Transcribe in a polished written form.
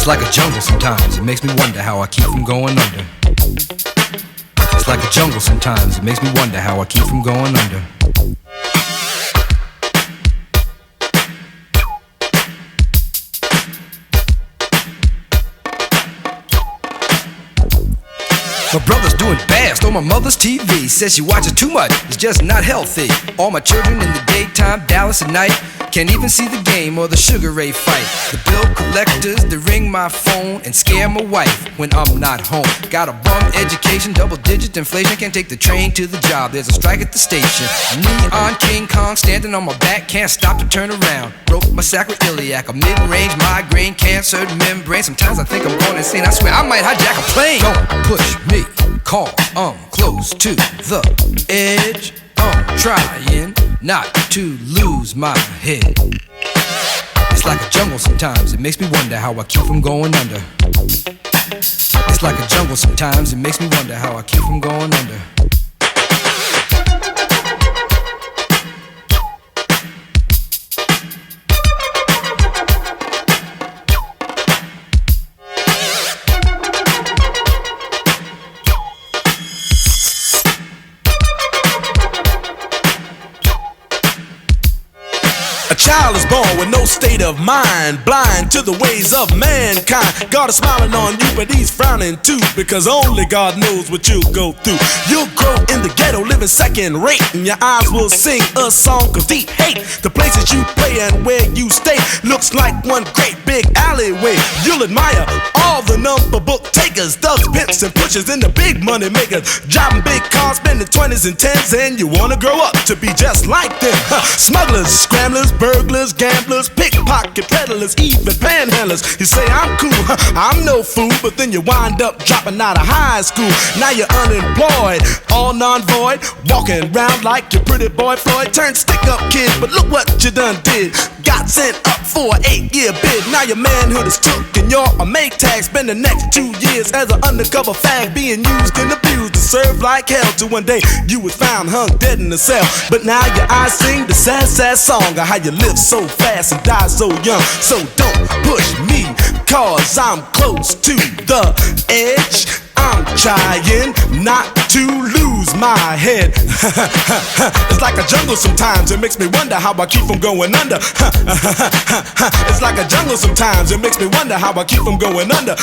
It's like a jungle sometimes, it makes me wonder how I keep from going under. It's like a jungle sometimes, it makes me wonder how I keep from going under. My brother's doing fast on my mother's TV. Says she watches too much, it's just not healthy. All my children in the daytime, Dallas at night. Can't even see the game or the Sugar Ray fight. The bill collectors, they ring my phone and scare my wife when I'm not home. Got a bum education, double-digit inflation. Can't take the train to the job, there's a strike at the station. Neon King Kong standing on my back, can't stop to turn around. Broke my sacroiliac, a mid-range migraine, cancer membrane. Sometimes I think I'm going insane, I swear I might hijack a plane. Don't push me, cause I'm close to the edge. I'm trying not to lose my head. It's like a jungle sometimes, it makes me wonder how I keep from going under. It's like a jungle sometimes, it makes me wonder how I keep from going under. A child is born with no state of mind, blind to the ways of mankind. God is smiling on you, but he's frowning too, because only God knows what you'll go through. You'll grow in the ghetto, living second rate, and your eyes will sing a song of deep hate. The places you play and where you stay looks like one great big alleyway. You'll admire all the number book takers, thugs, pimps, and pushers, and the big money makers, driving big cars, spending 20s and 10s, and you wanna grow up to be just like them. Smugglers, scramblers, burglars, gamblers, pickpocket peddlers, even panhandlers. You say I'm cool, I'm no fool, but then you wind up dropping out of high school. Now you're unemployed, all non-void, walking around like your pretty boy Floyd. Turned stick-up kid, but look what you done did. Got sent up for an 8-year bid. Now your manhood is took and you're a make tag. Spend the next 2 years as an undercover fag, being used and abused to serve like hell. Till one day you was found hung dead in a cell. But now your eyes sing the sad, sad song of how you live so fast and die so young. So don't push me, cause I'm close to the edge. I'm trying not to lose my head. It's like a jungle sometimes, it makes me wonder how I keep from going under. It's like a jungle sometimes, it makes me wonder how I keep from going under.